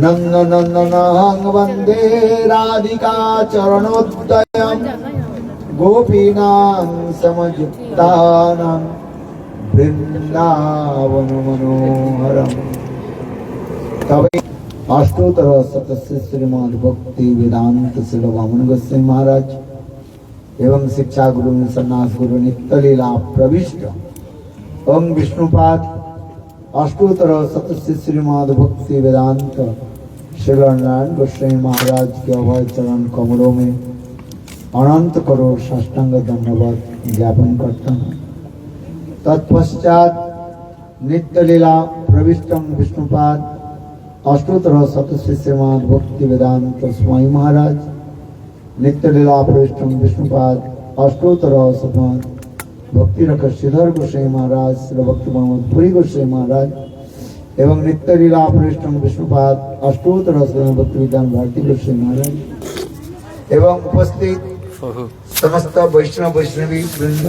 नन्दनन्दनां वन्दे राधिका चरणोदयं गोपीनां समयुक्तानां वृन्दावनमनोहरम्। तवे अष्टोत्तर शतस्य श्रीमद् भक्ति वेदांत श्री वामन गोस्वामी महाराज एवं शिक्षा गुरु सन्यास गुरु नित्य लीला प्रविष्ट ओम विष्णुपाद अष्टोत्तर शतस्य श्रीमद् भक्ति वेदांत श्री नारायण गोस्वामी महाराज के अभय चरण कमलों में अनंत करोड़ साष्टांग धन्यवाद ज्ञापन करता हूँ। तत्पश्चात नित्य लीला प्रविष्टम विष्णुपाद अष्टोत्तर शतस्य श्रीमद् भक्ति वेदांत स्वामी महाराज नित्य लीला प्रविष्टम विष्णुपाद अष्टोत्तर शतमद भक्ति रख श्रीधर गोस्वामी महाराज श्री भक्ति पुरी गोस्वामी महाराज एवं नित्य लीला प्रविष्टम विष्णुपाद अष्टोत्तर भक्ति विद्वान भारती गोस्वामी महाराज एवं उपस्थित समस्त वैष्णव वैष्णवी वृंद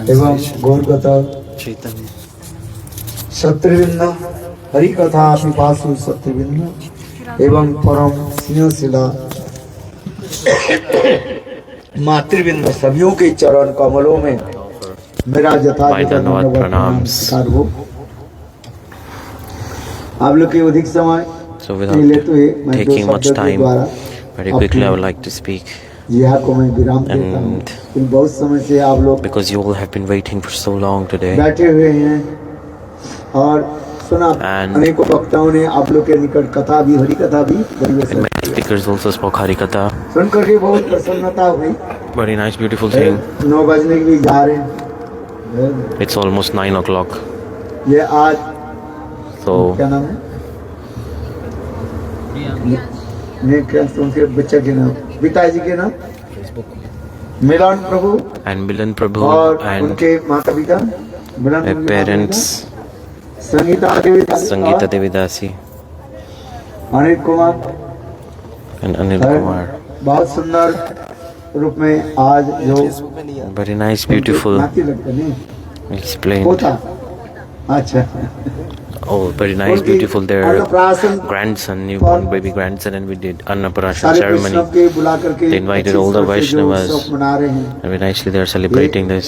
एवं गौरगत सत्यवृंद हरि कथा पिपासु सत्यवृंद एवं परम स्नेहशिला मातृवृंद सभियों के चरण कमलों में मेरा यथार्थ प्रणाम हो। आप लोग के अधिक समय लेते हुए मैं दो शब्दों के द्वारा very quickly I would like to speak, यहाँ को मैं विराम देता हूँ। बहुत समय से आप लोग because you all have been waiting for so long today बैठे हुए हैं और सुना अनेकों वक्ताओं ने आप लोग के निकट कथा भी हरि कथा भी many speakers also spoke Harikatha. सुन करके बहुत प्रसन्नता हुई। Very nice, beautiful thing. 9 बजने के भी जा रहे हैं। It's almost 9 o'clock. ये आज So क्या नाम है? ने क्या उनके बच्चे के नाम पिताजी के नाम मिलन प्रभु and Milan Prabhu और and उनके माता पिता their parents Sangeeta Sangeeta Devidasi Anil Kumar and Anil Kumar. बहुत सुंदर रूप में आज जो Very nice, beautiful. नाती लगते नहीं Explained. होता अच्छा Oh, very nice, beautiful. Their grandson, newborn baby grandson, and we did Annaprashan ceremony. They invited all the Vaishnavas, and very nicely they are celebrating this.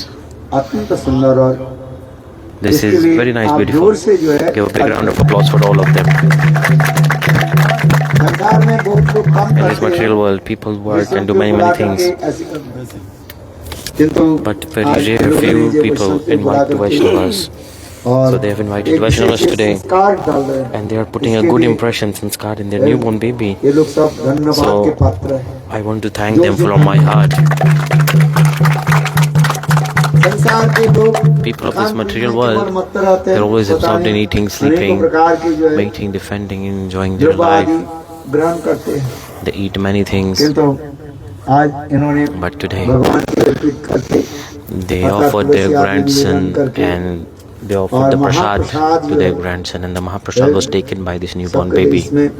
This is very nice, beautiful. Give a big round of applause for all of them. In this material world, people work and do many things, but very rare few people invite the Vaishnavas. So they have invited Vaishnavas today, and they are putting a good impression sanskar in their newborn baby. So I want to thank them from my heart. People of this material world, they're always absorbed in eating, sleeping, mating, defending, enjoying their life. They eat many things, but today they offered their grandson and they offered the prasad to their grandson, and the Mahaprasad was taken by this newborn baby. And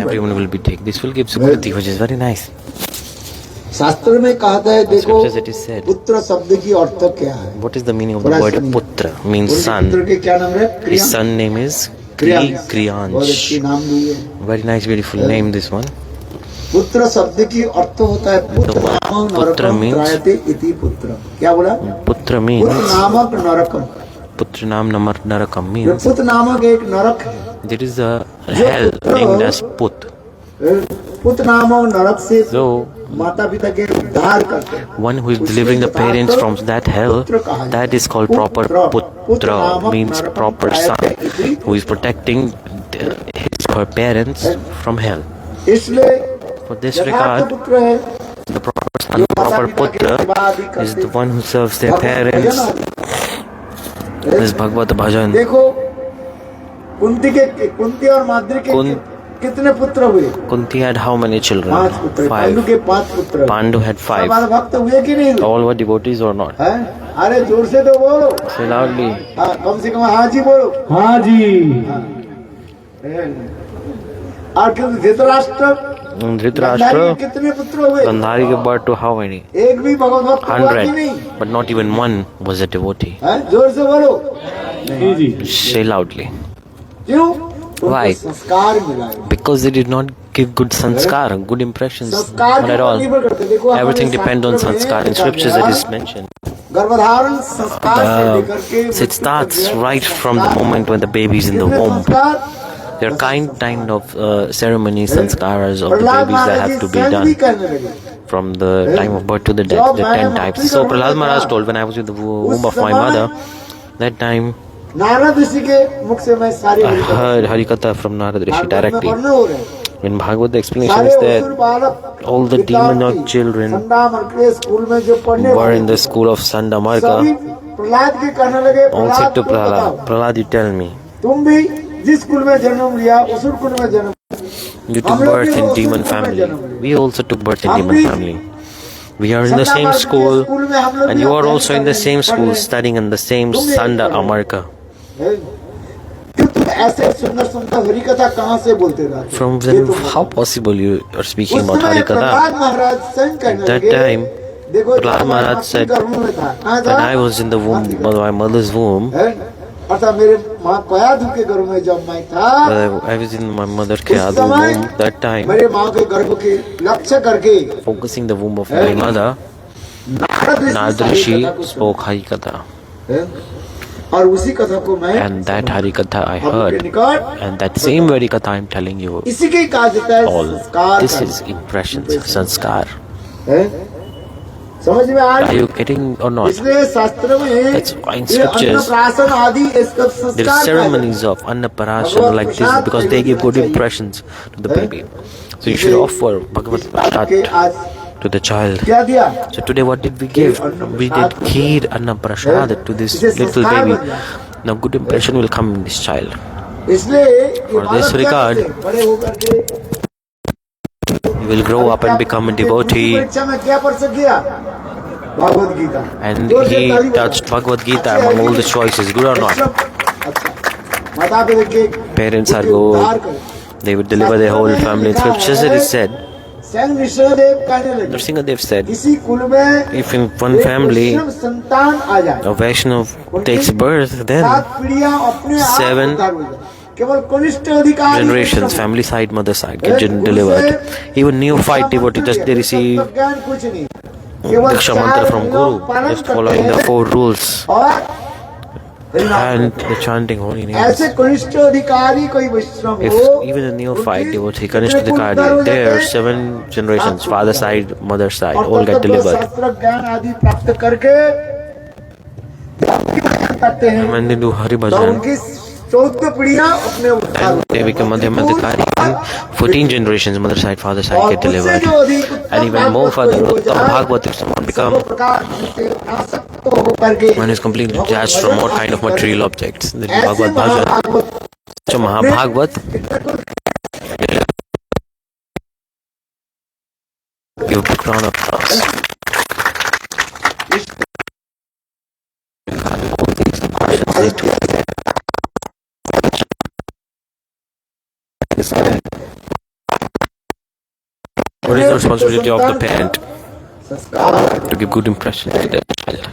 everyone will be taken. This will give Sukriti, which is very nice. शास्त्र में कहता है देखो it is said, पुत्र शब्द की अर्थ क्या है? what is the meaning of the word putra? Means son. पुत्र के क्या नाम है? His son name is Kriyansh. Very nice, beautiful name this one. पुत्र शब्द की अर्थ होता है पुत्र नामक इति पुत्र। क्या बोला? पुत्र means पुत्र नामक नरकम। पुत्र नाम नरकम means पुत्र नामक एक नरक है। there is a hell named as Put. पुत्र नामक नरक से माता पिता के उद्धार करते हैं। One who is delivering the parents from that hell, that is called proper putra, means proper son, who is protecting his her parents from hell. इसलिए For this regard, the proper son, proper putra, is the one who serves their parents. This Bhagavad Bhajan. देखो कुंती और माद्री के कितने पुत्र हुए? Kunti had how many children? 5 पुत्र। 5. पांडु के 5 पुत्र। Pandu had 5. भक्त हुए कि नहीं? All were devotees or not? अरे जोर से तो बोलो। Say loudly. कम से कम हाँ जी बोलो। हाँ जी। और धृतराष्ट्र Dhritarashtra, कितने पुत्र हुए? Gandhari gave birth to how many? एक भी भगवत भक्त हुआ कि 100, नहीं? but not even one was a devotee. हैं? जोर से बोलो। Say loudly. क्यों? Why? उनको संस्कार मिला है। Because they did not give good sanskar, good impressions, संस्कार not के at ऊपर all. निर्भर करते हैं। देखो, हमारे Everything depends on शास्त्र में sanskar. In लिखा scriptures गया, it is mentioned. गर्भधारण संस्कार से लेकर के So it starts right from the moment when the baby is in the कितने womb. संस्कार? There are kind of ceremonies, sanskaras of the Prahlad babies that Maharaj have ji to be स्वयं भी done कहने लगे। from the time of birth to the death, the 10 types. So Prahlad Maharaj told, when I was in the womb of my mother, that time Narad ऋषि के मुख से मैं सारी I heard Harikatha from Narad Rishi Bhagavat में directly. पढ़ने हो रहे हैं। In Bhagavad, the explanation सारे is असुर that बालक all the demonic children संदामर के स्कूल में जो पढ़ने were वाले in the school of Sandamarka सभी प्रहलाद के कहने लगे, all said प्रहलाद to तुम बताओ, Prahlad, Prahlad, you tell me, तुम भी जिस कुल में जन्म लिया उस कुल में जन्म you took birth in demon family. We also took birth in demon family. We are in the same school, and you are also in the same school, studying in the same Sanda Amarka. क्यों तुम ऐसे सुंदर सुंदर हरि कथा कहाँ से बोलते रहते? From then, how possible you are speaking about Prahlad Harikatha? महाराज स्वयं कहने At that लगे, time, देखो, Prahlad Maharaj said, when I was in the womb, my mother's womb, अर्थात मेरे माँ कयाधु के गर्भ में जब मैं था, I was in my mother Kayadu womb, that time, मेरे माँ के गर्भ के लक्ष्य करके focusing the womb of my mother, Narad Rishi spoke Harikatha. और उसी कथा को मैं And that Harikatha I आपके heard, निकट and that same very Katha I am telling you, इसी के कहा जाता है all संस्कार this का। is impressions, sanskar. है? समझ में आ Are रही? you getting or not? इसलिए शास्त्र में That's why in ये scriptures अन्नप्राशन आदि इसका there संस्कार are का है। ceremonies of Annaparasana like this because they give good impressions to the baby. So you should offer Bhagavad के Prasad आज to the child. क्या दिया? So today what did we give? We did Kheer Annaprasad to this little baby. Now good impression will come in this child. इसलिए ये For this बालक क्या regard, करते हैं? बड़े होकर के you will grow up and become a devotee. परीक्षा में क्या परीक्षा किया? भगवद गीता। And जोर से he ताली बजाओ। touched Bhagavad Gita among all the choices, good or not. अच्छा, माता पिता के Parents are उद्धार good. करें। They would deliver their whole family. In scriptures it is said, स्वयं नृसिंहदेव कहने लगे, Nrsingadev said, किसी कुल में if in one एक family वैष्णव संतान आ जाए, a Vaishnav takes birth, then 7 पीढ़ियां अपने आप 7 उद्धार हो जाए। केवल कनिष्ठ अधिकारी generations, Vaishnav. family side, mother side, get delivered. Even neophyte devotee, just they receive ज्ञान कुछ नहीं, केवल Diksha 4 mantra from नियम Guru, पालन just करते following the हैं 4 rules और and the chanting holy names. ऐसे कनिष्ठ अधिकारी कोई वैष्णव If हो, even a neophyte उनकी devotee, Kanishta कितने कुल उद्धार हो Dikari, there are जाते हैं? 7 generations, father side, mother side, और all get तत्व delivered. शास्त्र ज्ञान आदि प्राप्त करके करते हैं, When they do Hari तो Bhajan, उनकी 14 पीढ़ियां अपने उद्धार and they become Madhyama Dikari, and 14 generations, mother side, father side और get उससे delivered. जो अधिक उत्तम And even more Bhagavat further, कोई हो Uttam जाए, Bhagavad if someone become, सर्व प्रकार से आसक्त होकर के one is completely detached from all kind of material objects. The ऐसे Bhagavad Bhajan, Mahabhagavata so Mahabhagavat, give the crown of thorns. All these impressions lead to what is the responsibility of the parent संस्कार to give good impression to their child?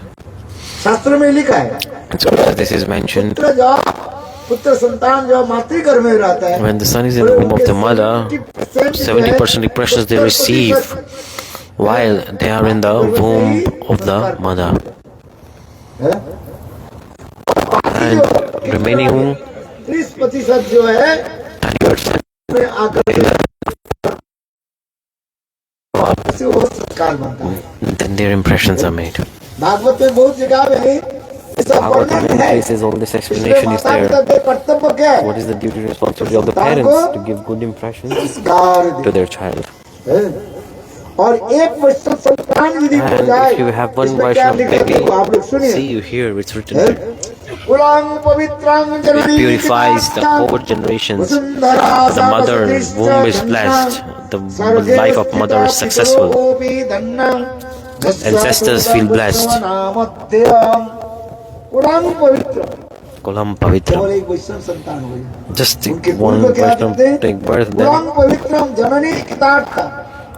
शास्त्र में लिखा है, And so this is mentioned पुत्र संतान जो मातृगर्भ में रहता है, when the son is in the womb of the mother, 70% impressions they receive while they are in the womb of the mother. And remaining 30% जो है 30% में आकर से वो संस्कार बनता है। then their impressions are made. Bhagavat में बहुत जगह में ये सब Bhagavad वर्णन in है। places all this इसलिए explanation is माता there. पिता के कर्तव्य क्या है? What is the duty and responsibility of the parents to give good impressions संस्कार to दे। their child? और एक वैष्णव संतान यदि हो And जाए, if you have one इसमें क्या Vaishnav लिखा है? baby, देखो, आप लोग सुनिए। see you here, it's written there. कुलांग पवित्रांग It Janani purifies the whole generations. The mother womb is blessed. The life of mother is successful. Ancestors feel blessed. कुलांग पवित्र Kulam Pavitram. केवल एक वैष्णव संतान हो गया। Just उनके one पूर्व क्या Vaishnav कहते हैं? take birth, कुलम then पवित्रम जननी कृतार्था।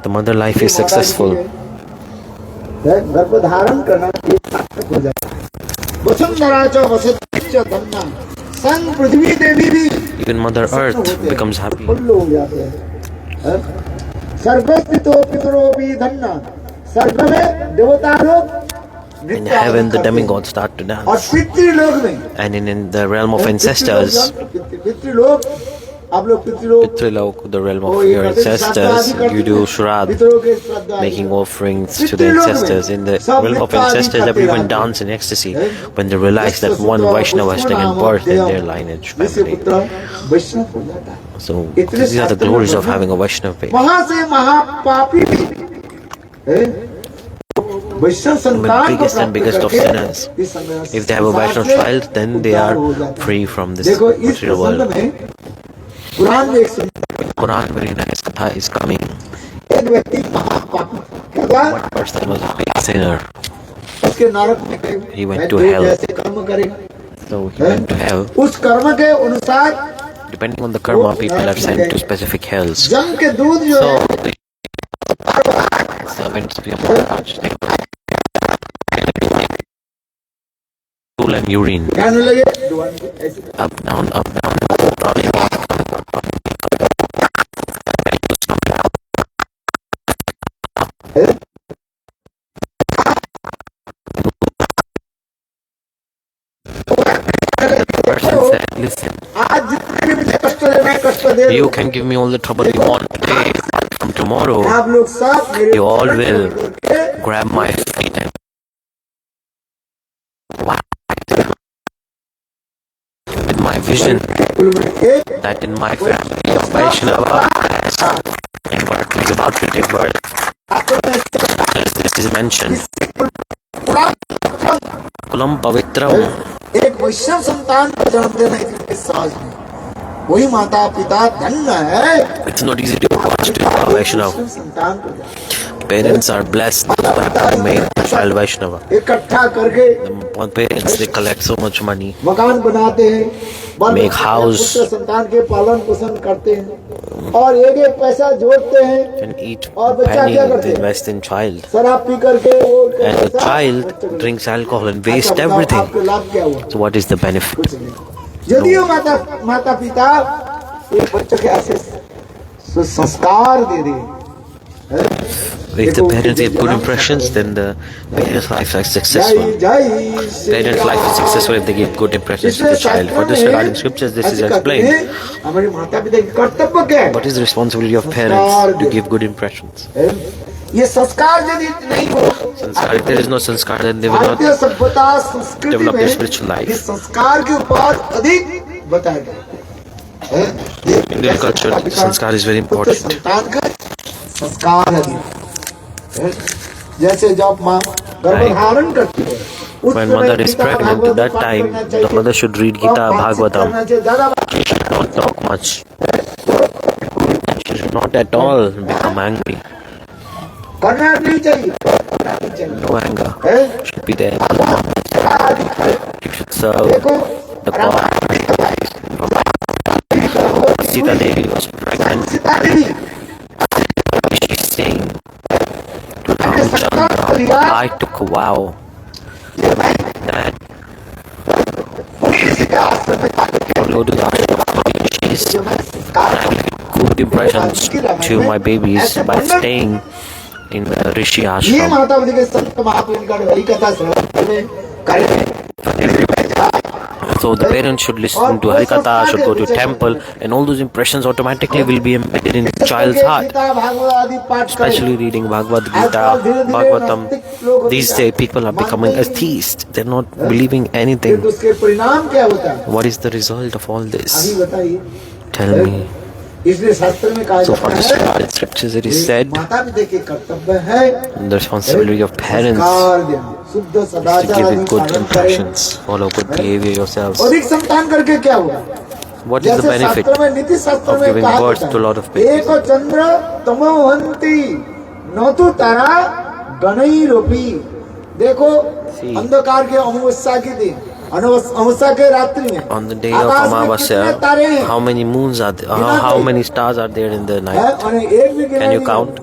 the mother life ये is माता जी successful. है। गर्भधारण करना ये सार्थक हो जाए। वसुंधरा च वसति च धन्ना संग पृथ्वी देवी भी Even Mother Earth becomes happy. Full हो जाते हैं। सर्गस्थितो पितरो भी धन्ना। स्वर्ग में देवता लोग In heaven, the demigods start to और dance. पितृलोक में And in the realm of ancestors, पितृलोक आप लोग पितृलोक Pitrilok, the realm of your ancestors, you do Shraddh, पितरों के श्रद्धा making offerings to the ancestors. In the realm of ancestors, everyone dance in ecstasy when they realize that one Vaishnava has taken birth in their lineage family. वैष्णव हो जाता है। So these are the glories of having a Vaishnava baby. वहां से महापापी भी वैष्णव The संतान को biggest and biggest of sinners. If they have a Vaishnava child, then they are free from this देखो इस material प्रसंग world. में कुरान में एक सुंदर Quran, very nice katha is coming. एक व्यक्ति महापापी क्या One person was a big sinner, उसके नरक में गए He went to hell. जैसे कर्म करेगा so he went to hell. उस कर्म के अनुसार Depending on the karma, people are sent to specific hells. जम के दूध जो So है the servants of Yamaraj, they stool and urine, कहने लगे डुबाने के ऐसे up down, down. Person said, listen, आज जितने भी मुझे कष्ट देना है कष्ट दे you can give me all the trouble you want today. From tomorrow, आप लोग सब मेरे you all चरण will पकड़ के grab my feet and with my vision कुल में एक that in my family of Vaishnava, a birth is about to take birth. As this is mentioned, Kulam Pavitram. एक वैष्णव संतान को जन्म देना इतने सहज नहीं वही माता पिता धन्य है It's not easy to watch to a Vaishnava. वैष्णव संतान को जन्म Parents are blessed by making a child Vaishnava. इकट्ठा करके The parents, they collect so much money, मकान बनाते हैं Make house. पुत्र संतान के पालन पोषण करते हैं और एक एक पैसा जोड़ते हैं and each और बच्चा penny क्या they करते हैं invest in child. शराब पी करके वो And the पैसा child बच्चों को drinks alcohol and अच्छा, wastes बताओ, everything. आपको लाभ क्या हुआ So what is the benefit? कुछ नहीं यदि वो माता पिता एक बच्चों के ऐसे संस्कार दे दे If the parents give good impressions, then the parents' life is successful. Parents' life is successful if they give good impressions to the child. For this regarding scriptures, this is explained. हमारे माता पिता की कर्तव्य क्या है What is the responsibility of parents to give good impressions? ये संस्कार यदि नहीं हो Sanskar, if there is no sanskar, then they will भारतीय not. सभ्यता संस्कृति develop में their spiritual life. ये संस्कार के ऊपर अधिक बताया गया है Indian culture, sanskar is very important. संतान का संस्कार अधिक है। जैसे जब माँ गर्भधारण करती है उस When समय mother is Gita pregnant, Bhagavat that पाठ time करना the चाहिए। mother should read और Gita बातचीत Bhagavatam. करना चाहिए, ज़्यादा बात- She should not talk much. She should not at all become angry. करना नहीं चाहिए करना नहीं चाहिए। No anger है? should be there. You should serve देखो the God. Sita Devi was pregnant. Sita Devi She's saying to Ramchandra, I took a vow that follow the Rishis and I will give good impressions to my babies by staying in the Rishi ये ashram. माता पिता के संत महापुरुष का हरि कथा श्रवण करें So the parents should listen to Harikatha, should go to temple, and all those impressions automatically will be embedded in the child's heart. Gita Bhagavat आदि पाठ करें Especially reading Bhagavad Gita, Bhagavatam. These days people are becoming atheists. They're not believing फिर anything. तो उसके परिणाम क्या होता है What is the result of all अभी this? बताइए Tell me. इसलिए शास्त्र में कहा So for this जाता है regard, in scriptures it is said, माता पिता के कर्तव्य है the responsibility of parents संस्कार देना शुद्ध is to सदाचार give आदि it good पालन करें impressions, follow good behavior yourselves. अधिक संतान करके क्या होगा What is the जैसे benefit शास्त्र में नीति शास्त्र of में giving कहा birth जाता to a lot है of babies? एक चंद्र तमोहंती न तो तारा गणई रोपी देखो See. अंधकार के अमावस्या के दिन अमावस्या के रात्रि में On the day of आकाश में कितने तारे Amavasya, हैं? how many moons are there? How many stars are there in the हैं? night? और एक भी गिना Can you नहीं count?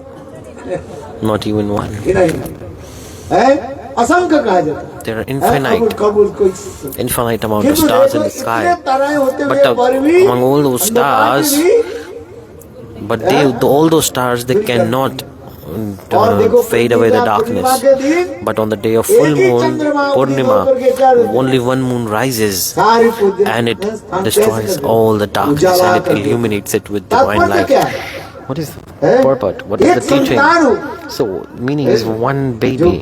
Not even one. गिना ही नहीं। हैं? असंख्य कहा जाता है। There are हैं? infinite कबूल कोई amount of किंतु stars in देखो, the इतने sky. तारे होते हुए But पर भी among all those अंधकार में stars, भी but all those stars, they cannot fade away the darkness. But on the day of full moon, Purnima, only one moon rises and it destroys all the darkness and it illuminates it with divine light. What is the purport? What is the teaching? So, meaning is one baby,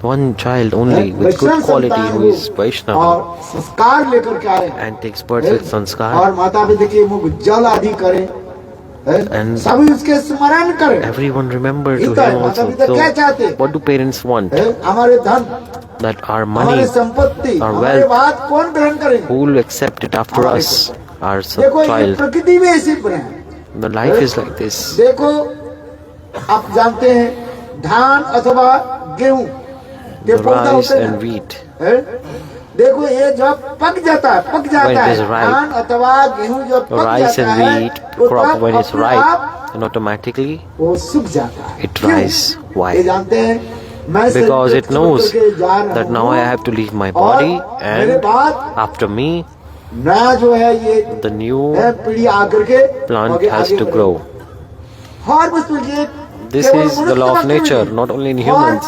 one child only with good quality who is Vaishnava और संस्कार लेकर के आए and takes birth with और sanskar, माता पिता के मुख जल आदि करें and सभी उसके स्मरण करें everyone remember to इतना him है, माता also. पिता क्या चाहते So, what do parents want? हमारे धन That our हमारे money, संपत्ति our हमारे wealth, बात कौन ग्रहण करें who will accept it after us? Our देखो ये child. प्रकृति में ऐसी बने हैं The life is like this. देखो आप जानते हैं धान अथवा गेहूं के The पौधा rice होते हैं and wheat. हैं? देखो ये जब पक जाता है When it is ripe, धान अथवा गेहूं जब पक rice जाता and है wheat तो crop तब when it's अपने ripe, आप and automatically वो सूख जाता है it क्यों? dries. Why? ये जानते हैं मैं शरीर Because को it knows छोड़ करके जा रहा that now हूं I have to leave my और body, मेरे and बाद after me, नया जो है ये the new है पीढ़ी आकर के plant आगे has आगे to बढ़े। grow. हर वस्तु ये This केवल is the मनुष्य law of मात्र में nature, नहीं, not only in her humans,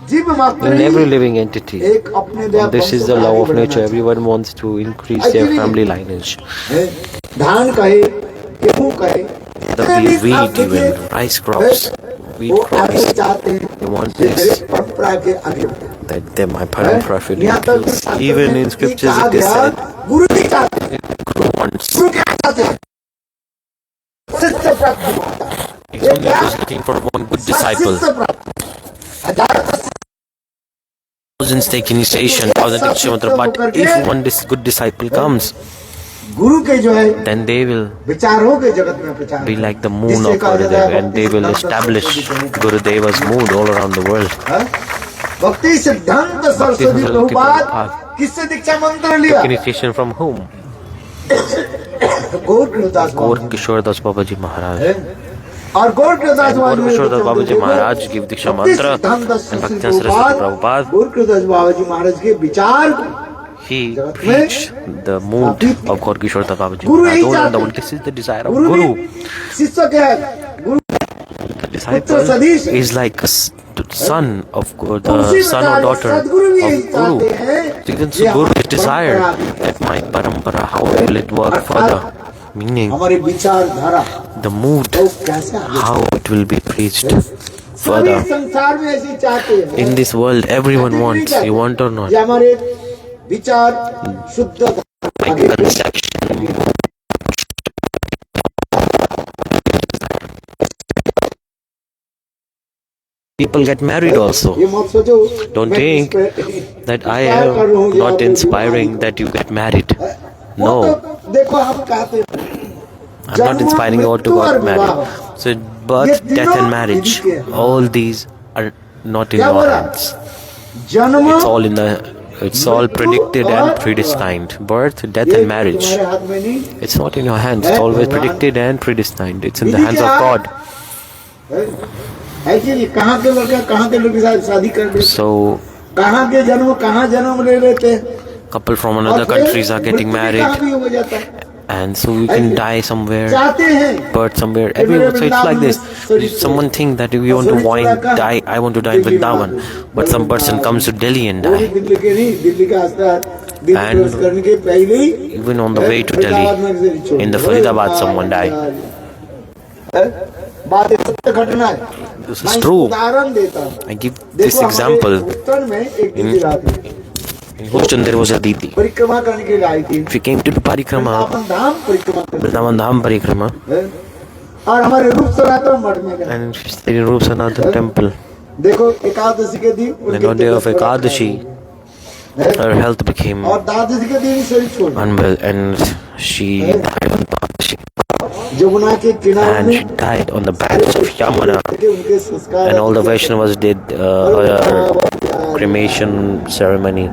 जीव मात्र in he every living entity. एक अपने दया This is the वंश को law आगे of बढ़ाना nature. चाहता Everyone wants to increase their family lineage. है। धान कहे गेहूं कहे The wheat, even rice crops, wheat वो आगे crops, चाहते हैं they want कि this. मेरे परंपरा के आगे बढ़े। That they, my parampara should यहाँ तक increase. शास्त्र Even में in ये scriptures कहा it is गया, said, गुरु नहीं चाहते हैं। Guru wants. गुरु क्या चाहते हैं शिष्य प्राप्ति होता है। He's only just looking for one good disciple. शिष्य प्राप्ति हजार Thousands take initiation, thousands take Shimantra, but if one good disciple comes, गुरु के जो है then they will विचारों के जगत में प्रचार be like the moon of Gurudev and they will establish Gurudeva's mood all around the world. भक्ति सिद्धांत सरस्वती प्रभुपाद किससे दीक्षा मंत्र लिया Took initiation from whom? Gaur Krita's Gaur Kishore Das Babaji Maharaj. और गौर Krita's And Gaur Kishore Das Babaji Maharaj give Diksha Mantra and Bhakti Saraswati Prabhupada. गौर कृदास बाबाजी महाराज के विचार He preached the mood of Gaur Kishore Das Babaji Guru Maharaj. यही Told them चाहते that this is the desire of Guru Guru. भी शिष्य क्या है गुरु The disciple is like a son of the son or daughter of Guru. So even so Guru is desired that my parampara, how will it work further? Meaning हमारे विचारधारा the mood, वो कैसे आगे how it will be preached सभी further. संसार में ऐसे चाहते हैं In this world, everyone wants, you want or not. ये हमारे विचार शुद्ध Like conception. People get married also. ये मत सोचो Don't मैं think इस पे that I inspire कर रहा हूँ am या not तो inspiring that you get married. वो No, तो देखो हम कहते हैं I'm not inspiring you all to get married. So birth, death and marriage, all these are not in your hands. जन्म It's all predicted and predestined. Birth, death and marriage. तुम्हारे हाथ में नहीं It's not in your hands. It's always predicted and predestined. It's in the hands of God. है कि नहीं कहाँ के लड़का कहाँ के लड़के साथ शादी कर रहे So कहाँ के जन्म कहाँ जन्म ले लेते हैं couple from another countries are getting married, कहाँ भी हो जाता है and so we can die somewhere, चाहते हैं birth somewhere, everywhere. So it's like this. Someone think that we want to die. I want to die in Vrindavan, but some person comes to Delhi and वो भी die. Delhi के नहीं दिल्ली का रास्ता Delhi And cross करने के पहले ही Even on the way to Faridabad में Delhi, छोड़ in the दो। Faridabad, someone died. बात एक सत्य घटना है This is मैं true. उदाहरण देता हूँ I give देखो this हमारे example. उत्तर में एक दीदी रहती है In Houston, there was a Didi. परिक्रमा करने के लिए आई थी She came to do parikrama, Vrindavan धाम परिक्रमा करने Vrindavan Dham parikrama, और हमारे रूप सनातन मठ में गए and she stayed in Rup Sanathan temple. देखो एकादशी के दिन Then on day of Ekadashi, her health became और द्वादशी के दिन शरीर छोड़ unwell, and she died on Ekadashi. Jamuna के किनारे And में she died on the banks of Yamuna. उनके संस्कार And all the Vaishnavas did her cremation ceremony.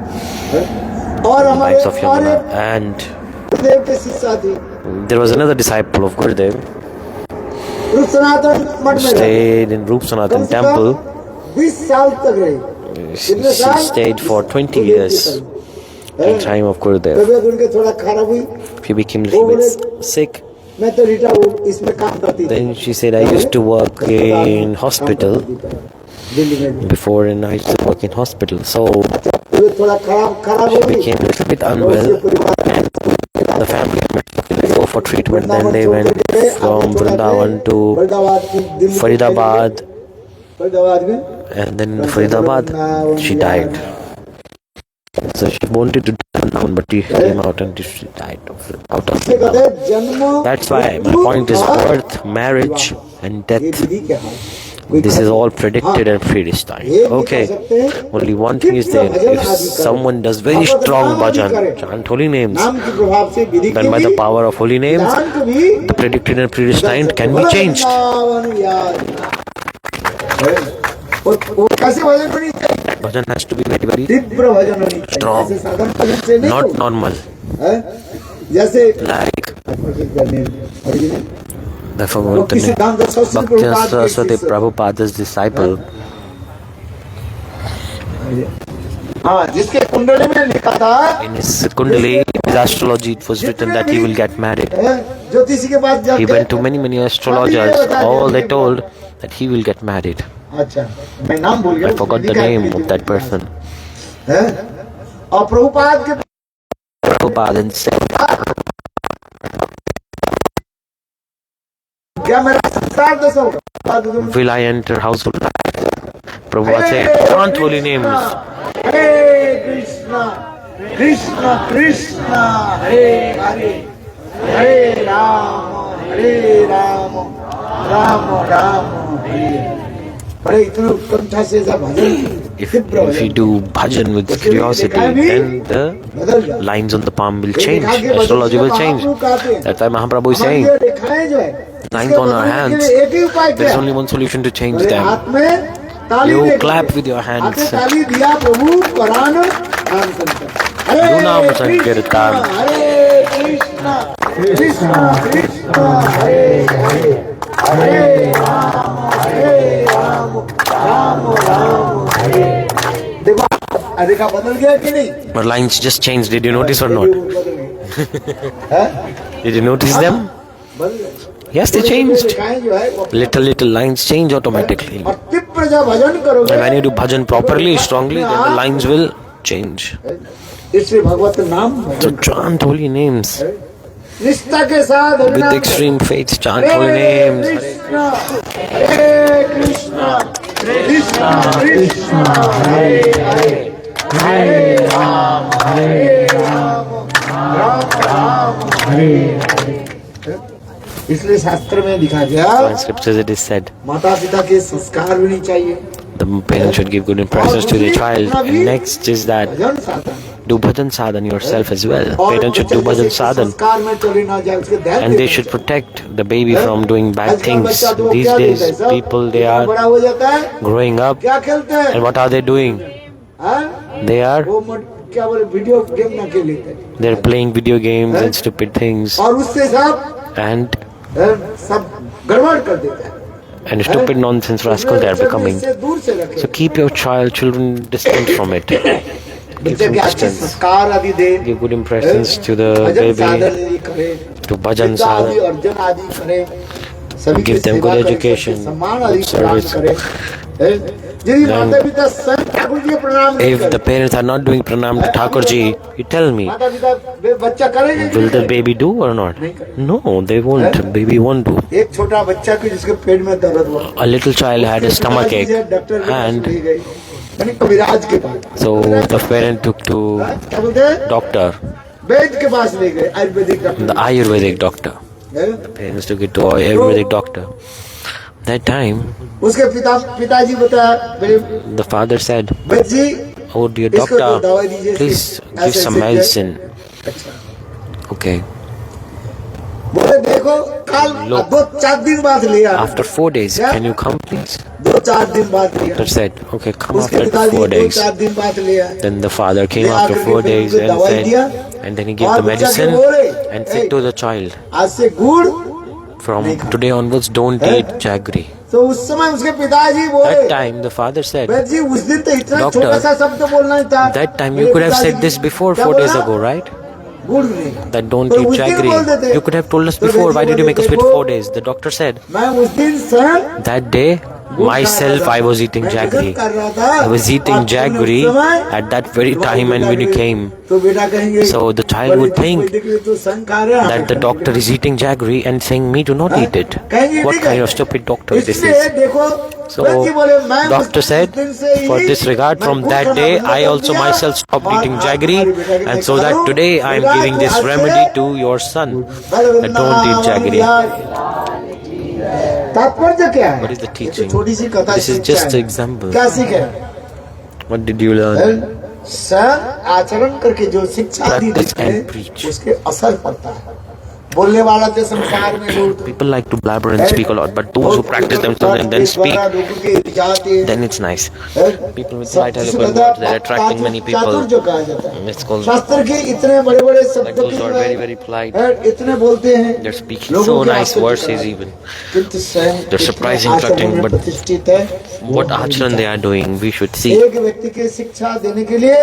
और the हमारे banks of और Yamuna. एक And गुरुदेव के शिष्य थे, there was another disciple of Gurudev रूप सनातन मठ who में रहते, stayed in Roop come Sanatan से temple. कम 20 साल तक रहे। She कितने साल? stayed for 20 गुरुदेव years के in हैं? time of Gurudev. तबीयत उनके थोड़ा खराब हुई, She became a वो little बोले bit sick. मैं तो रिटा हूँ, इसमें काम करती थी। Then she said, I used to work in hospital Delhi में before, and I used to work in hospital. So तबीयत थोड़ा खराब हो she गई, became a little bit तो unwell. उसके परिवार The family had to go for treatment. Then they went from Vrindavan to Faridabad, Faridabad में and then in Faridabad she died. So she wanted to die down, but she came out and she died out of कहते Vrindavan. हैं जन्म That's why my point is birth, marriage, and ये death. विधि के हाथ, कोई This is खत्म- all predicted and predestined. ये भी Okay. कर सकते हैं, Only one thing is there. If someone does very strong bhajan, chant holy names, नाम के प्रभाव से विधि then के by the भी, power of holy names, विधान को भी the predicted and predestined can be changed. वो कैसे भजन होनी चाहिए? Bhajan has to be very, very तीव्र भजन होनी चाहिए, Strong. जैसे साधारण भजन से नहीं not होगा। normal. है? जैसे Like original, the वो किसी दाम दस सौ से Bhakti प्रभुपाद के Saraswati शिष्य- Prabhupada's disciple, हाँ, जिसके कुंडली में लिखा था, in his Kundali, in his astrology, it was written that he will get married. ज्योतिषी के पास He जाके went to many astrologers. All they told that he will get married. अच्छा, मैं नाम भूल गया, I forgot the name of that person. है? और प्रभुपाद के Prabhupada and said, क्या मेरा संसार दस होगा? will I enter household? Prabhupada said, chant holy names. हरे कृष्णा कृष्णा कृष्णा हरे हरे हरे राम राम राम हरे हरे। बड़े इतने उत्कंठा से ऐसा भजन If you do bhajan with curiosity, then the lines on the palm will change. Astrology will change. That's why Mahaprabhu is saying, lines on our hands, there is only one solution to change them. हाथ में ताली You लेकर clap with your hands. हाथे ताली दिया प्रभु परान नाम संकीर्तन। Do नाम संकीर्तन। हरे कृष्णा कृष्णा कृष्णा हरे हरे हरे राम राम राम हरे। देखो अधिका बदल गया कि नहीं? Our lines just changed. Did you notice or not? Did you notice them? बदल गए। Yes, they changed. दिखाएं जो है वो Little lines change automatically. और तीव्र जब भजन करोगे And when you do bhajan properly, strongly, then the lines will change. इसलिए भगवत नाम So chant holy names. निष्ठा के साथ With extreme faith, chant holy names. हरे कृष्णा कृष्णा कृष्णा हरे हरे हरे राम राम राम हरे हरे। इसलिए शास्त्र में लिखा गया, In scriptures it is said, माता पिता के संस्कार भी नहीं चाहिए, the parents should give good impressions to the child. And next is that भजन साधन, do bhajan sadhan yourself as well. और Parents should do bhajan sadhan. संस्कार में चले ना जाए, उसके धैर्य And they देना should चाहिए। protect the baby from doing bad आजकल things. बच्चा तो These क्या days, देता है सब? people, they इतना are बड़ा हो जाता है, growing up. क्या खेलते हैं? And what are they doing? हाँ? They are वो क्या बोले, वीडियो गेम ना खेल लेते हैं। they're playing video games and stupid things. और उससे सब And सब गड़बड़ कर देता है। stupid nonsense rascal they are becoming. इससे दूर से रखें। So keep your children distant from it. Keep बच्चे them के अच्छे distant. संस्कार आदि दे, Give good impressions to the भजन साधन baby, आदि करे, to bhajan विद्या आदि sadhan. अर्जन आदि करे, सभी की Give them सेवा good करे, education, सबके सम्मान आदि good प्रदान service. करे। यदि माता पिता स्वयं ठाकुर जी को प्रणाम नहीं If the करे, parents are not doing pranam to Thakurji, you tell me, माता पिता बच्चा करेंगे कि will नहीं the करेंगे? baby do or not? No, they won't. Baby won't do. एक छोटा बच्चा को जिसके पेट में दर्द हुआ, A little child had a stomach ache, doctor के पास and ले गए, यानी कविराज के पास, so the parent took to क्या बोलते हैं, doctor, वैद्य के पास ले गए, Ayurvedic doctor. the Ayurvedic doctor. हैं? Parents took it to Ayurvedic doctor. That time, उसके पिताजी बताया, मेरे the father said, Vaidya ji "Oh dear इसको तो doctor, दवाई दीजिए, please ऐसे give some ऐसे medicine." अच्छा, Okay. बोले देखो कल Look. 2-4 दिन बाद ले आ, After 4 days, can you come please? 2 4 दिन बाद लिया। Doctor said, okay, come उसके after पिताजी 4 days. 4 दिन बाद लिया। Then the father came ले after आकर 4 के फिर days उसे and दवाई दिया। said, and then he gave और the बच्चा के medicine बोले, and said to the child, आज से गुड़ from नहीं खाना। today onwards don't हैं? eat jaggery. तो उस समय उसके पिताजी बोले, That time the father said, वैद्य जी उस दिन तो इतना Doctor, छोटा सा शब्द बोलना ही था। that time मेरे you could have पिताजी said this before क्या 4 days बोला? ago, right? गुड़ नहीं खाना। That don't तो eat उस दिन बोल jaggery. देते। You could have told us तो before. Vaidya Why did you बोले, make us wait देखो, 4 days? The doctor said, मैं उस दिन स्वयं that day myself I was eating मैं jaggery. कर रहा था। I was eating और तुमने jaggery उस समय at that very दवाई time and बेटा when you के- came. तो बेटा कहेंगे, So the child would think तू संग खा रहा है, that the doctor is eating jaggery and saying me to not eat it. कहेंगे, What ठीक है। kind of stupid doctor this इसलिए is? देखो, So वैद्य बोले, मैं doctor उस said, दिन से ही for this regard, मैं from गुड़ that खाना day बंद I कर also दिया myself stopped और eating आज jaggery, तुम्हारे बेटा के and so देखा that करो, today I am बेटा giving तू this आज से remedy to your son that don't eat jaggery. तात्पर्य क्या है? What is the ये तो teaching? छोटी सी कथा This is शिक्षा just है। an example. क्या सीखे? What did you learn? स्वयं आचरण करके जो शिक्षा दी Practice जाती and है, preach. उसके असर पड़ता है। बोलने वाला तो संसार में बहुत People like to blabber and speak a lot, but those who practice themselves and then speak, then it's nice. People with light eloquent words, they're attracting many people. जो कहा जाता है, It's called, शास्त्र के इतने बड़े बड़े like शब्दों those who are very, very polite. इतने बोलते हैं, They're speaking लोगों so के nice आश्चर्य verses कराते हैं। even. किंतु स्वयं They're कितने surprising, आचरण attracting, में but प्रतिष्ठित है, what acharan they are doing, we should see. एक व्यक्ति के शिक्षा देने के लिए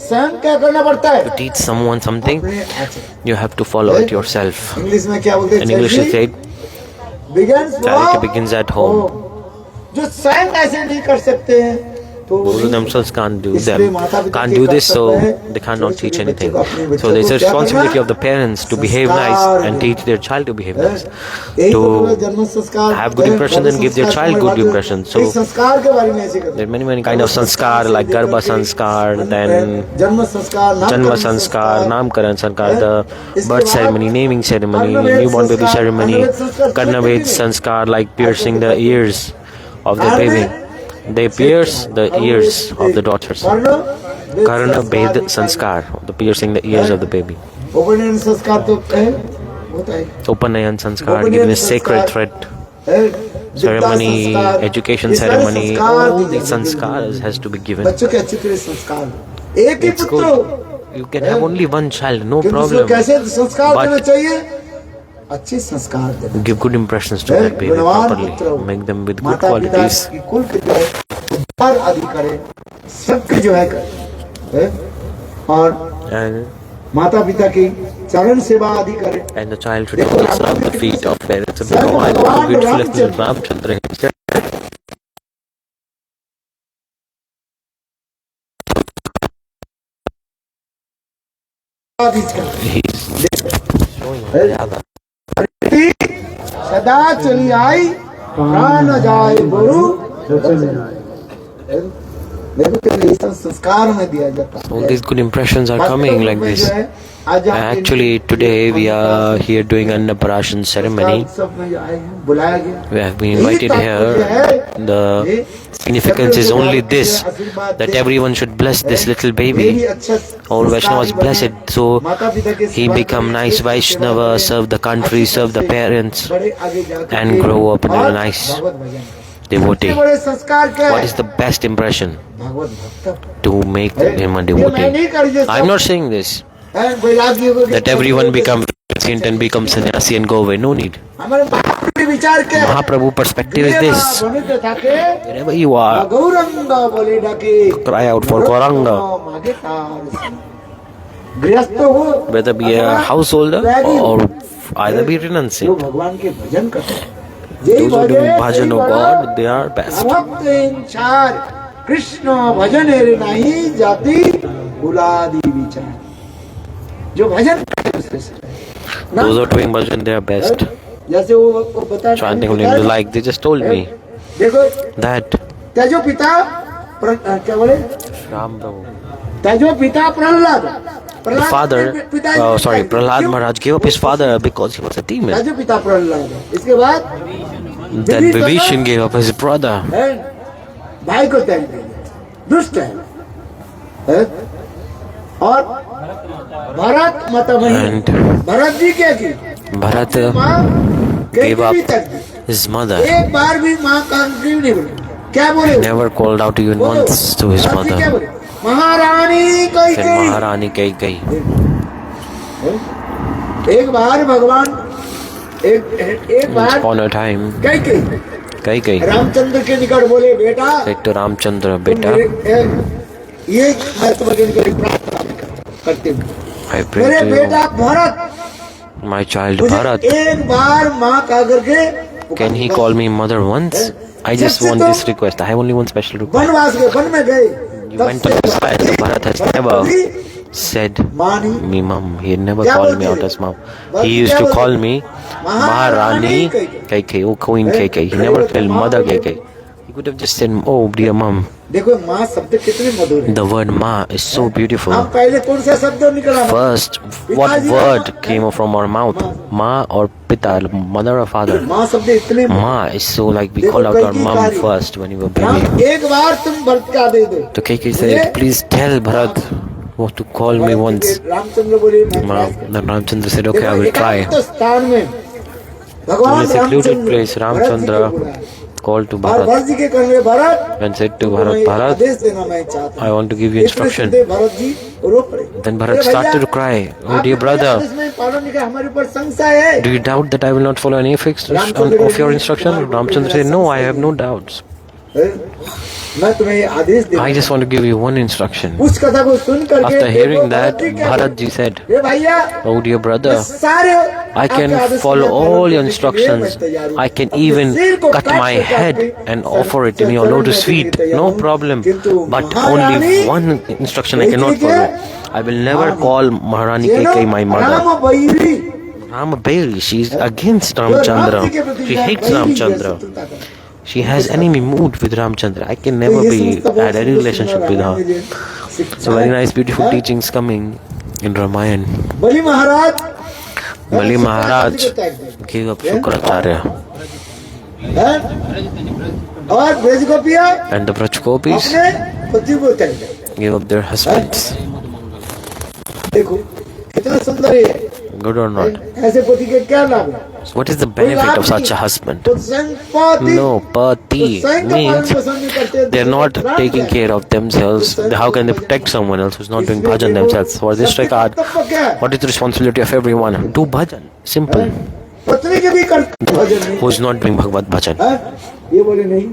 स्वयं क्या करना पड़ता है? To teach someone something, अपने आचरण। you have to follow it yourself. English में क्या बोलते हैं? In English it said, begins charity from begins at home. जो स्वयं ऐसे नहीं कर सकते हैं, तो Those who themselves can't do इसलिए them, माता पिता can't के do this, so कर्तव्य है, they cannot छोटे teach छोटे anything. बच्चों को अपने बच्चों So there's को a क्या responsibility करना? of the parents to behave nice and teach their child to behave nice, यही तो to जन्म संस्कार have good impressions and give their child good impressions. So इस संस्कार के बारे में ऐसे कहते there हैं। are many kind of sanskar like Garbha sanskar, then जन्म संस्कार, Janma sanskar, Namkaran sanskar, the birth ceremony, naming ceremony, newborn baby ceremony, Karnaved sanskar like piercing the ears of the baby. They pierce the ears of the daughters. Karna Ved sanskar, the piercing the ears of the baby. उपनयन संस्कार तो है, होता है। Upanayan sanskar, giving a sacred thread. Ceremony, education ceremony, all these sanskars has to be given. बच्चों के अच्छे तरह संस्कार, एक ही It's पुत्र good. You can have only one child, no किंतु उसको problem. कैसे संस्कार देना But चाहिए? अच्छे संस्कार देना। give good impressions to that baby properly. Make them with good माता पिता qualities. की कुल के जो है उद्धार आदि करे, सबके जो है करे, और And माता पिता की चरण सेवा आदि करे। And the child should also serve the feet of parents and become like how beautiful is Mr. Ramchandra himself. He's showing Radha. सदा चली आई प्राण जाए गुरु, देखो कि संस्कार में दिया जाता है। All these good impressions are coming like this. Actually, today we are here doing Annaprashan ceremony. We have been invited here. The significance is only this, that everyone should bless this little baby. All Vaishnavas bless it, so he become nice Vaishnava, serve the country, serve the parents, and grow up in a nice devotee. What is the best impression? To make him a devotee. I'm not saying this, that everyone become saint and become sannyasi and go away. No need. Mahaprabhu perspective is this. Wherever you are, cry out for Gauranga. Whether be a householder or either be renunciant. Those who do bhajan of God, they are best. Krishna भजन रे नहीं जाति बुलादी विचार, जो भजन Those who are doing bhajan, they are best. जैसे वो बता Chanting only like they just told me देखो that तेजो पिता क्या बोले Ram Prabhu, तेजो पिता Prahlad, the father, Prahlad Maharaj gave up his father because he was a demon. तेजो पिता प्रहलाद, इसके बाद Then Vibhishan gave up his brother. भाई को त्याग दिया, दुष्ट है। और भरत And भरत जी क्या की, Bharat gave up his mother. एक बार भी माँ का क्यों नहीं बोली, क्या बोले? He never called out even once to his Bharat ji क्या mother. बोले? महारानी कई Then कई। Maharani Kaikeyi. एक बार भगवान एक Once bar upon a time, कई कई Kaikeyi रामचंद्र के निकट बोले, बेटा said to Ramchandra, तुम Beta, ये मैं तुम्हारे निकट प्रार्थना करती हूँ, I pray मेरे to बेटा you, भरत my child मुझे Bharat, एक बार माँ कह करके can he call me mother once? I just want this request. I have only one special request. वनवास गए, वन में गए, You went to the side, so Bharat has never said माँ नहीं, me mom. He never क्या called me बोलते out थे? as mom. बोलते He used क्या to बोलते? call me Maharani Kaikeyi, oh Queen Kaikeyi. He never called Mother Kaikeyi. He could have just said, oh dear mom. देखो माँ शब्द कितने मधुर है। The word ma is so beautiful. हम पहले कौन सा शब्द निकला? First, what word came from our mouth? Ma or pita, mother or father? माँ शब्द इतने Ma is so like we call out our mom first when we were Ram, baby. एक बार तुम भरत का दे दो। So Kaikeyi said, please tell Bharat what to call me once. Ramchandra बोले मैं Then Ramchandra said, okay, I will try. तो स्थान में In भगवान a secluded Ramchandra place, Ramchandra called to और Bharat भरत जी के कहने भरत and said to तुमको मैं Bharat, Bharat, आदेश देना मैं चाहता हूँ। I want to give you instruction. Bharat ji रो पड़े। Then Bharat started to cry, oh dear brother, हमारे ऊपर संशय है। do you doubt that I will not follow any of your instruction? Ramchandra said, no, I have no doubts. मैं तुम्हें आदेश दे। I just want to give you one instruction. उस कथा को सुन करके After hearing that, Bharat ji said, ये भैया oh dear brother, सारे I can follow all your instructions. I can even cut my head and offer it in your lotus feet. No problem. But only one instruction I cannot follow. I will never call Maharani Kaikeyi my mother. Rama Baili, she is against Ramchandra. She hates Ramchandra. She has enemy mood with Ramchandra. I can never had any relationship with her. So very nice, beautiful teachings coming in Ramayana. Bali Maharaj Bali Maharaj gave up Shukracharya. और ब्रज गोपियां And the Brajgopis अपने पति को त्याग दिया। gave up their husbands. देखो कितना सुंदर है। Good or not? ऐसे पति के क्या लाभ है? So what is the benefit of such a husband? तो संपत्ति No, pati means they're not taking care of themselves. How can they protect someone else who's not doing bhajan themselves? For this regard, what is the responsibility of everyone? Do bhajan. Simple. पत्नी के भी करते भजन नहीं। Who's not doing Bhagavad bhajan? ये बोले नहीं।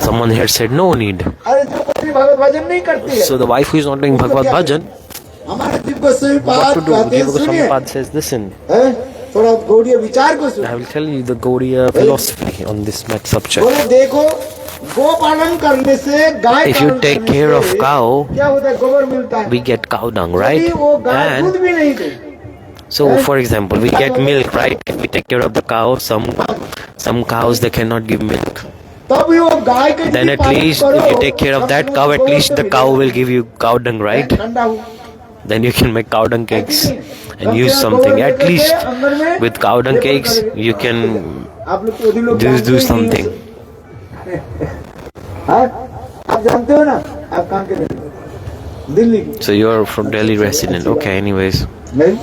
Someone here said no need. अरे जो पत्नी भगवत भजन नहीं करती है। So the wife who is not doing Bhagavad bhajan, हमारे दिव्य गोस्वामी what पाद to do? कहते हैं Jiva Goswami सुनिए। Pad says, listen, थोड़ा गौड़ीय विचार को सुनिए। I will tell you the Gaudiya philosophy on this subject. बोले देखो गो पालन करने से गाय If you पालन take करने care से of cow, क्या होता है? गोबर मिलता है। we get cow dung, यदि right? वो गाय दूध And भी नहीं दे so, for example, we get milk, right? We take care of the cow. Some cows they cannot give milk. तब भी वो गाय के Then at least if you take care of that cow, at least the cow will give you cow dung, right? ठंडा हो Then you can make cow dung cakes and use something. At least with cow dung cakes, you can आप लोग तो लोग do something. आप जानते हो ना आप काम के दिल्ली की So you're from Delhi resident. Okay, anyways. नहीं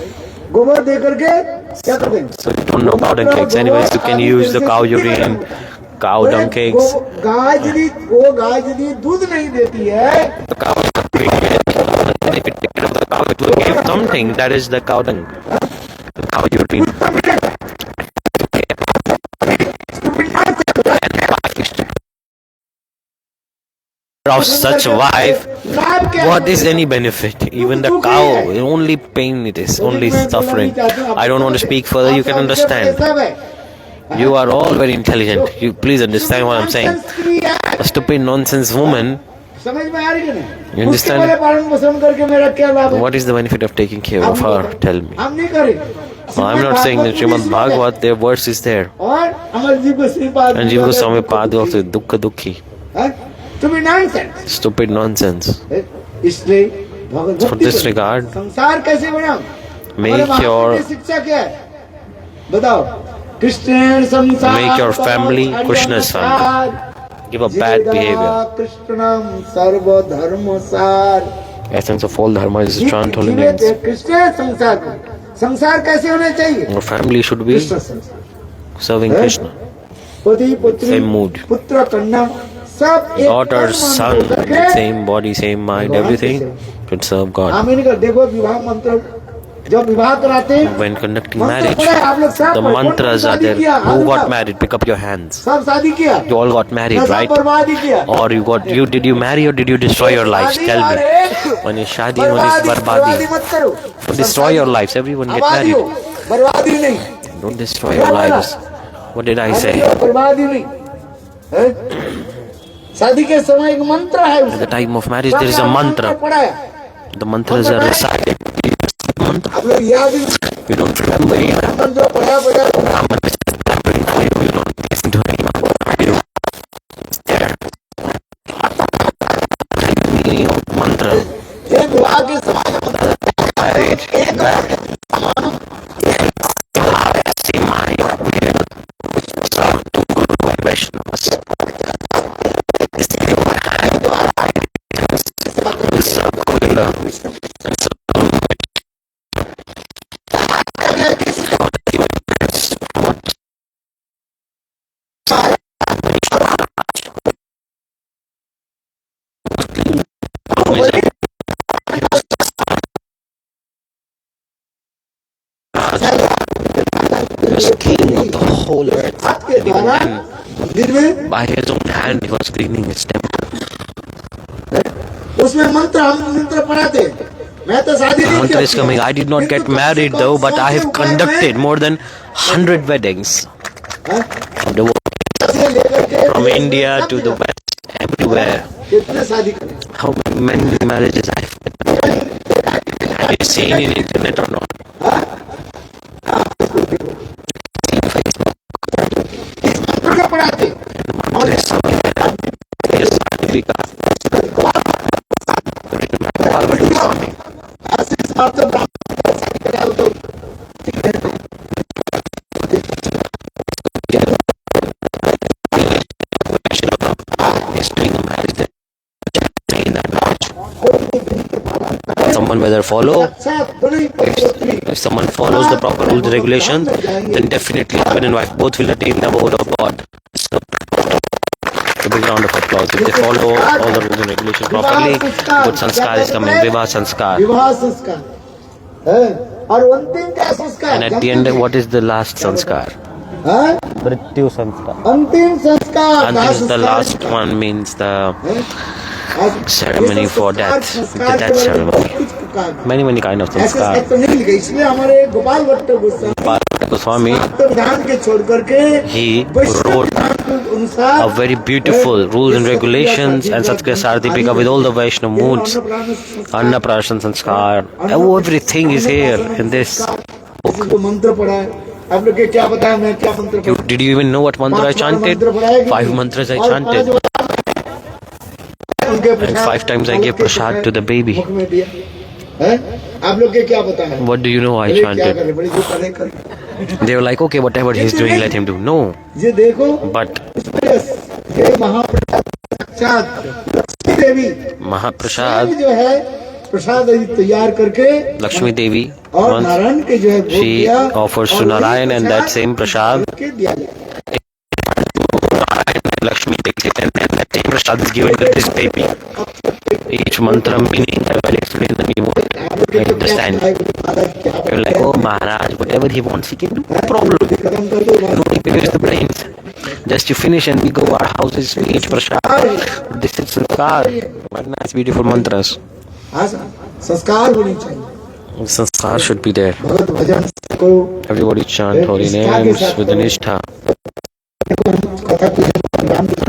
गोबर दे करके क्या करते हैं? So you don't know cow dung cakes. Anyways, you can use the cow urine, cow dung cakes. गाय यदि दूध नहीं देती है The cow if you take care of the cow, it will give something. That is the cow dung. The cow urine. Of such wife, what is any benefit? Even the cow, only pain it is, only suffering. I don't want to speak further, you can understand. You are all very intelligent. You please understand what I'm saying. A stupid nonsense woman. समझ में आ रही है ना? You understand? उसके वाले पालन पोषण करके मेरा क्या लाभ है? What is the benefit of taking care of her? Tell me. हम नहीं करें। I'm not saying that Srimad Bhagavat, their verse is there. और हमारे जीव को Shripad And Jiva Goswami Pad also Dukkha Dukhi. To be nonsense. Stupid nonsense. इसलिए भगवत For this regard, संसार कैसे बना? make your शिक्षा क्या है? बताओ। कृष्ण संसार make your family Krishna's family. Give a bad behavior. कृष्णम सर्व धर्म सार। Essence of all dharma is to chant holy names. Krishna संसार कैसे होना चाहिए? Your family should be Krishna संसार। serving Krishna. पति पुत्री same mood. पुत्र कन्या सब एक Daughter, मन son, होकर के same body, same mind, everything should serve God. आमीन कर। देखो विवाह मंत्र जब विवाह कराते हैं When conducting मंत्र marriage, पढ़े आप लोग सब the पढ़े। mantras are शादी there. किया, Who हाथ got उठाओ। married? Pick up your hands. सब शादी किया You all got married, सब right? बर्बादी किया Or did you marry or did you destroy your lives? शादी Tell me. अरे When is shadi, when is बर्बादी barbadi? मत करो Don't destroy your lives. Everyone get आबादी हो married. बर्बादी नहीं Don't destroy your lives. What did I say? बर्बादी नहीं हैं? शादी के समय एक मंत्र है At the time of marriage, there is a mantra. पढ़ाया The mantras are recited. आप लोग याद ही You don't remember it. मंत्र पढ़ा You don't listen to anyone. You there. Meaning of mantra. एक विवाह के समय Marriage. Vaishnavas. Was king of the whole earth. के द्वारा दिन में By his own hand, he was cleaning his temple. उसमें मंत्र हम मंत्र पढ़ाते मैं तो शादी नहीं Mantra is किया coming. I did not get married though, but I have conducted more than 100 weddings. From the world, from India to the West, everywhere. कितने शादी करे How many marriages I have conducted? Have you seen in internet or not? मंत्र पढ़ाते Mantra is coming. Yes, Parvati is coming. ऐसे हिसाब से शादी कराओ तो He's doing a marriage there. In that marriage. Someone whether follow, अच्छा बड़ी पवित्री if someone follows the proper rules and regulations, then definitely husband and wife both will attain the word of God. So, a big round of applause. If they follow all the rules and regulations properly, good sanskar is coming. Vivah sanskar. विवाह संस्कार है और अंतिम क्या संस्कार And at the end, what is the last sanskar? है Mrityu sanskar. अंतिम संस्कार And this is the last one, means the ceremony for death. The death ceremony. Many kind of ऐसे sanskar. तो नहीं लिखे इसलिए हमारे गोपाल भट्ट गोस्वामी Goswami, विधान के छोड़ करके he वैष्णव wrote विधान के अनुसार a very beautiful rules and regulations and Satya Sardipika with all the Vaishnav moods, Annaprashan Sanskar, everything is here in this. तो मंत्र पढ़ा है आप लोग के क्या बताया मैं क्या मंत्र पढ़ा Did you even know what mantra I chanted? 5 mantras I chanted. And 5 times I gave prasad to the baby. मुख में दिया है आप लोग के क्या बताया What do you know I अरे क्या chanted? करे बड़ी जो करे करे They were like, okay, whatever he's doing, let him do. No, ये देखो but ये महाप्रसाद साक्षात लक्ष्मी देवी Mahaprasad, जो है प्रसाद तैयार करके Lakshmi Devi, और once नारायण के जो है भोग she दिया offers to और वही Narayan and that same prasad, के दिया जाए Lakshmi takes it and then that same prasad is given to this baby. Each mantra meaning I will explain them you won't understand. You're like, oh Maharaj, whatever he wants he can do, no problem. खत्म कर दो Nobody pays the brains. Just you finish and we go our houses, we eat prasad. This is sanskar. What nice beautiful mantras. हाँ, संस्कार होनी चाहिए Sanskar should be there. भगवत भजन करो Everybody chant holy names with an nishtha. कथा पूजन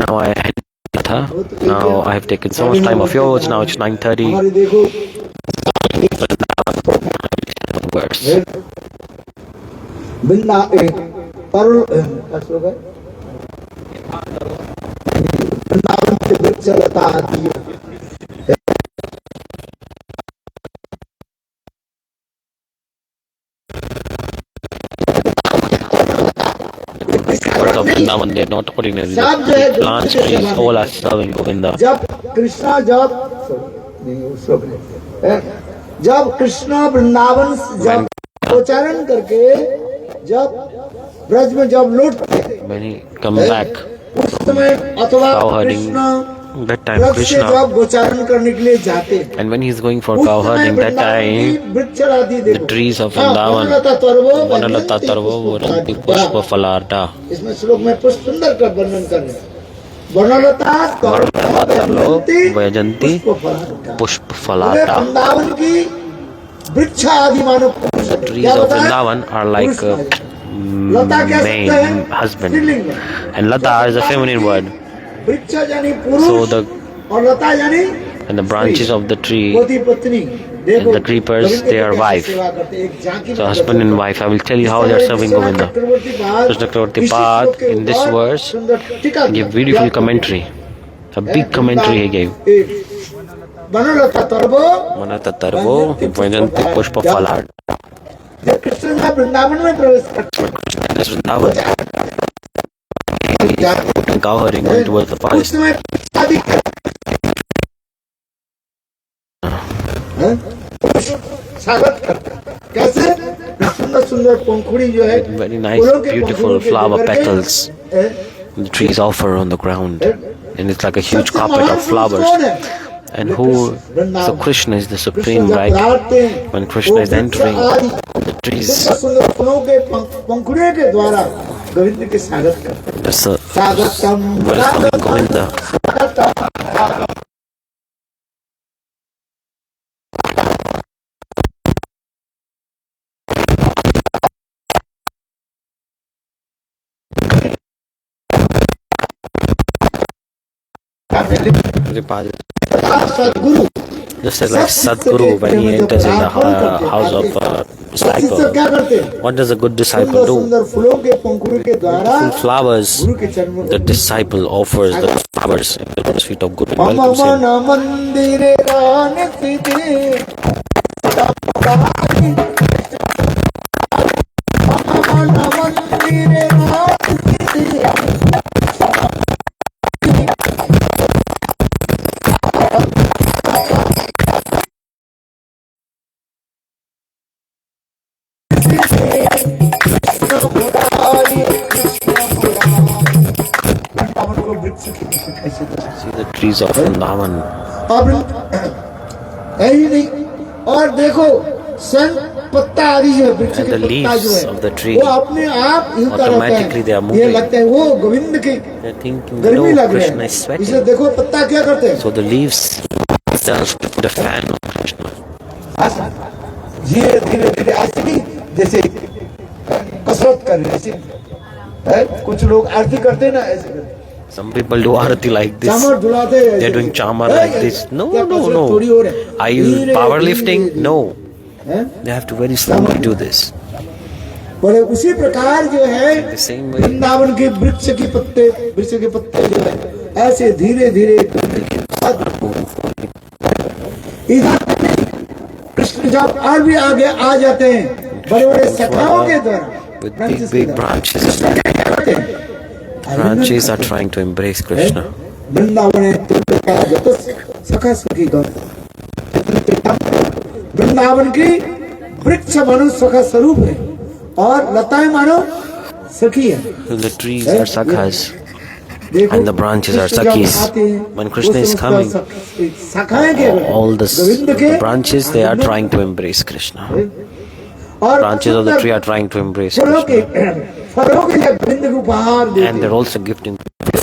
Now I had katha. Now I have taken so much time of yours. Now it's 9:30. हमारे देखो Verse. बिन्ना परल क्या श्लोक है वृंदावन के वृक्ष लता आदि Of Vrindavan, they're not ordinary. The plants, trees, all are serving Govinda. जब कृष्णा जब नहीं वो श्लोक नहीं जब कृष्णा वृंदावन जब उच्चारण करके जब ब्रज में जब लौटते when he come back उस समय अथवा cow herding, Krishna that time Braj से Krishna, जब गोचारण करने के लिए जाते and when he's going for उस cow समय herding, that वृंदावन की time वृक्ष आदि the देखो trees of हाँ, Vrindavan, वनलता तर्वो Vanalata वनयन्ति Tarvo, Varanti पुष्पफलार्ता। Pushpa Falarda, इसमें श्लोक में पुष्प सुंदर का वर्णन कर रहे हैं वनलता Vartalo, Vajanti, पुष्पफलार्ता। Pushpa बोले Falata. वृंदावन की वृक्ष आदि मानो पुरुष है। Trees क्या of बताया? Vrindavan are like पुरुष है। लता क्या शब्द है? main husband, स्त्रीलिंग है। and Lata is a feminine word. वृक्ष यानी So पुरुष the और लता यानी and the branches of the tree पति पत्नी and the creepers, they are wife. So husband and wife. I will tell you how they are serving Govinda. Krishna Chakravarti Path in this verse gave beautiful commentary, a big commentary he gave. वनलता तर्वो Manata Tarvo, Vajanti Pushpa Falard. जब कृष्ण जब वृंदावन में प्रवेश करते This was Vrindavan. Cow herding went towards the उस forest. समय शादी स्वागत करते कैसे सुंदर सुंदर पंखुड़ी जो है Very nice, फूलों के beautiful पंखुड़ियों के flower लेकर के, petals. The trees offer on the ground, and it's like a huge सबसे carpet महान of पुरुष flowers. कौन है? And who? So Krishna is the Krishna supreme, जब right? पधारते हैं, When Krishna वो is वृक्ष entering आदि the trees, सुंदर सुंदर फूलों के पंखुड़ियों के द्वारा गोविंद के स्वागत करते हैं। that's a स्वागतम welcoming Govinda. सदगुरु Just like Sadguru when he enters in the house of a disciple. क्या करते हैं? What does a good disciple सुंदर do? सुंदर फूलों के पंखुड़ियों के द्वारा Full flowers, गुरु के चरणों the disciple offers the flowers at the lotus feet of Guru and मम welcomes मन him. मंदिरे रानिते मन मंदिरे रानिते See the trees of Vrindavan. अब यही नहीं और देखो सन पत्ता आदि जो है वृक्ष And के the पत्ता जो leaves है of the tree, वो अपने आप हिलता automatically they रहता are है ये moving. लगता है वो गोविंद की They're thinking, गर्मी no, लग रही Krishna है is इसलिए sweating. देखो पत्ता क्या करते हैं So the leaves themselves put a fan on Krishna. धीरे धीरे धीरे ऐसे नहीं जैसे कसरत कर रहे ऐसे है? कुछ लोग आरती करते हैं ना ऐसे करते हैं। Some people do arati like this. चामर झुलाते हैं ऐसे। They're doing chamar है? like this. No, क्या no, कसरत थोड़ी no. हो रही है? Are you धीरे, powerlifting? धीरे, No. है? They have to very slowly do this. बोले उसी प्रकार जो है The same way. वृंदावन के वृक्ष के पत्ते जो है ऐसे धीरे धीरे इधर कृष्ण जब और भी आगे आ जाते हैं बड़े बड़े सखाओं के द्वारा With big branches. Branches are trying to embrace Krishna. Vrindavan है सखा सुखी गौ वृंदावन की वृक्ष मानो सखा स्वरूप है और लताएं मानो सखी है The trees are sakhas देखो, and the branches are Krishna जब sakhis. आते हैं, When Krishna वो is समस्त coming, सखाएं के all the गोविंद के branches, they are trying to embrace Krishna. और Branches of the tree are trying to embrace फलों के Krishna. फलों के लिए गोविंद को उपहार देते And they're also gifting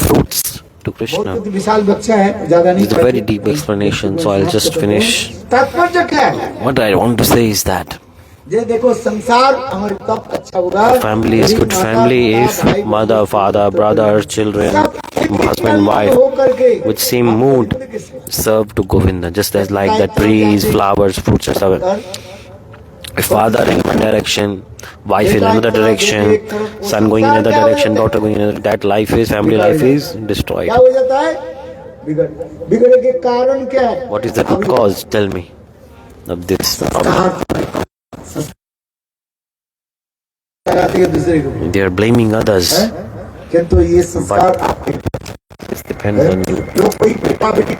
fruits to Krishna. बहुत विशाल बच्चा है ज्यादा नहीं It's a very deep explanation, so I'll just finish. तात्पर्य क्या है What I want to say is that ये देखो संसार हमारे तब अच्छा होगा family is good family if mother, father, brother, children, husband, wife with same mood serve to Govinda, just as like the trees, flowers, fruits are served. If father in one direction, wife in another direction, son going in another direction, daughter going in another, that life is, family life is destroyed. क्या हो जाता है बिगड़े के कारण क्या है What is the root cause? Tell me of this problem. दूसरे को They are blaming others. किंतु ये संस्कार It depends on you. जो कोई बेटा बेटी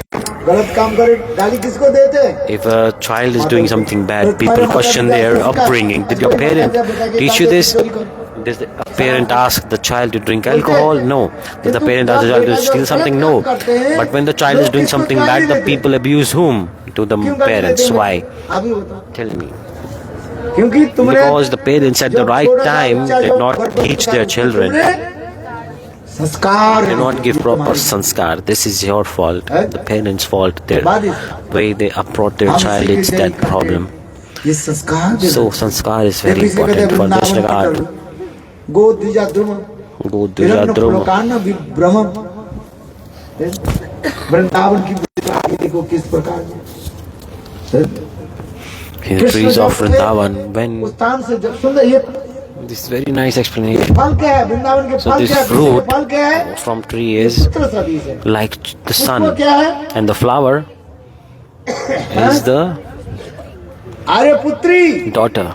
गलत काम करे गाली किसको देते हैं If a child is doing something bad, people question their upbringing. Did your parents teach you this? Does a parent ask the child to drink alcohol? No. Does the parent ask the child to steal something? No. But when the child is doing something bad, the people abuse whom? To the parents. Why? Tell me. Because the parents at the right time did not teach their children, did not give proper sanskar. This is your fault, the parents' fault. Their way they approach their child, it's that problem. So sanskar is very important for this regard. Godhija Druma. Vrindavan की देखो किस प्रकार in the trees of Vrindavan, when this very nice explanation. So this fruit from tree is like the sun, and the flower is the daughter.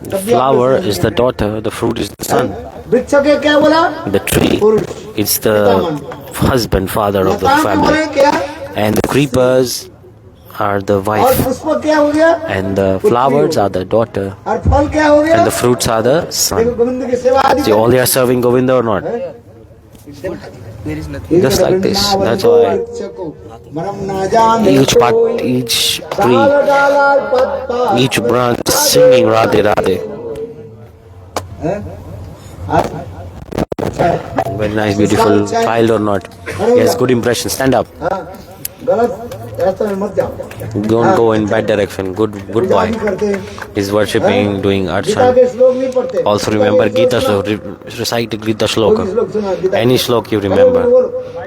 The flower is the daughter, the fruit is the son. The tree is the husband, father of the family, and the creepers are the wife, and the flowers are the daughter, and the fruits are the son. See, all they are serving Govinda or not? Just like this. That's why each part, each tree, each branch is singing Radhe Radhe. Very nice, beautiful child or not? Yes, good impression. Stand up. Don't go in bad direction. Good boy. He's worshipping, doing archan. Also remember Gita Shlok. Recite Gita Shloka. Any Shlok you remember.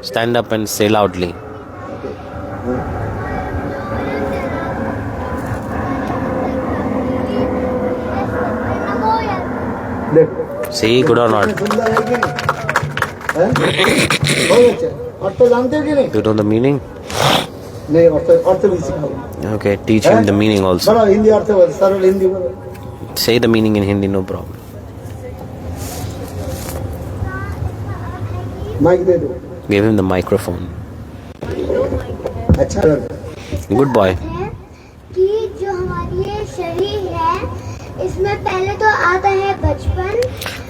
Stand up and say loudly. See, good or not? You know the meaning? Okay, teach him the meaning also. Say the meaning in Hindi, no problem. Give him the microphone. Good boy.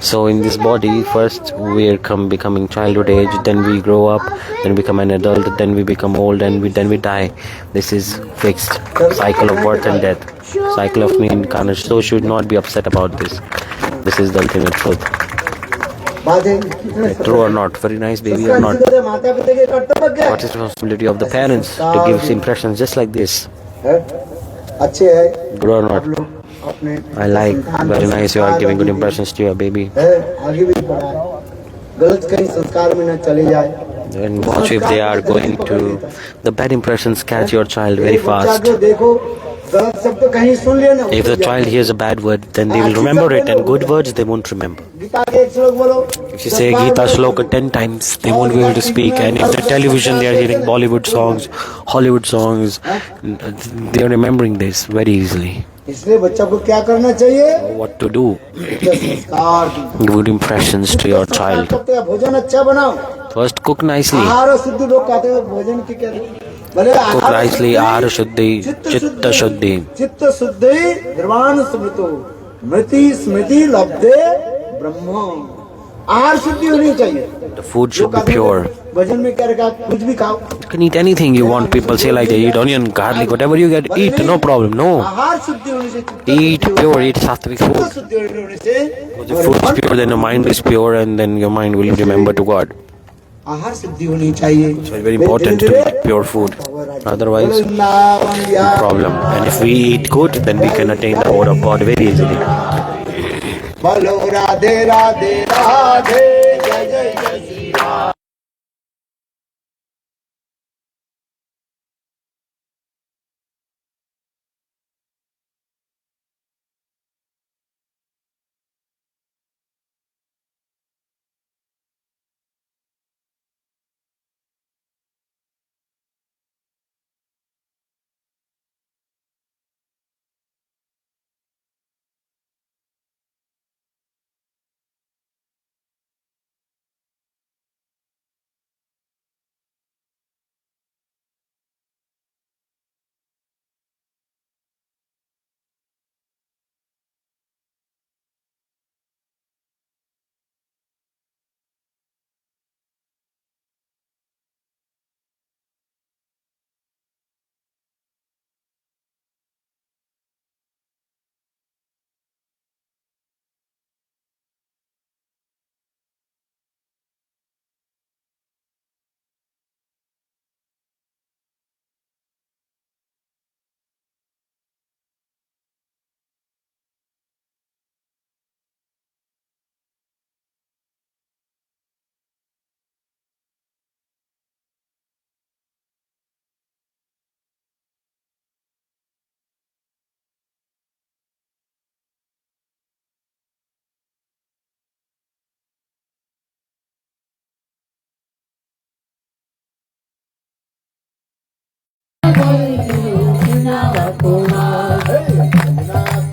So in this body, first we are becoming childhood age, then we grow up, then become an adult, then we become old, and then we die. This is fixed cycle of birth and death, cycle of reincarnation. So should not be upset about this. This is the ultimate truth. True or not? Very nice, baby or not? What is the responsibility of the parents to give impressions just like this? Good or not? I like. Very nice. You are giving good impressions to your baby. And watch if they are going to. The bad impressions catch your child very fast. If the child hears a bad word, then they will remember it, and good words they won't remember. If you say Gita Shloka 10 times, they won't be able to speak. And if the television they are hearing Bollywood songs, Hollywood songs, they are remembering this very easily. What to do? Good impressions to your child. First, cook nicely. Cook nicely. Ahara Shuddhi, Chitta Shuddhi. Chitta Shuddhi, Nirvana Smrito, Mriti Smriti Labde Brahma. Ahara Shuddhi honi chahiye. The food should be pure. You can eat anything you want. People say like they eat onion, garlic, whatever you get, eat, no problem. No. Eat pure, eat sattvic food. If the food is pure, then your mind is pure, and then your mind will remember to God. So it's very important to eat pure food. Otherwise, no problem. And if we eat good, then we can attain the word of God very easily.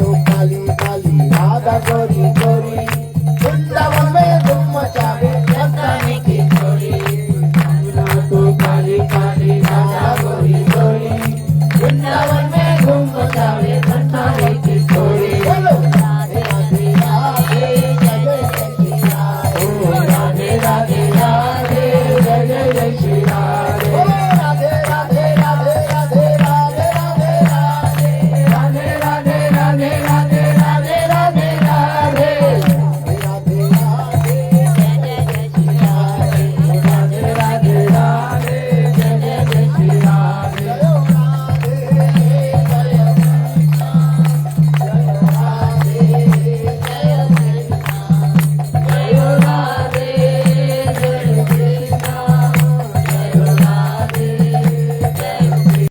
तो काली काली राधा गोरी गोरी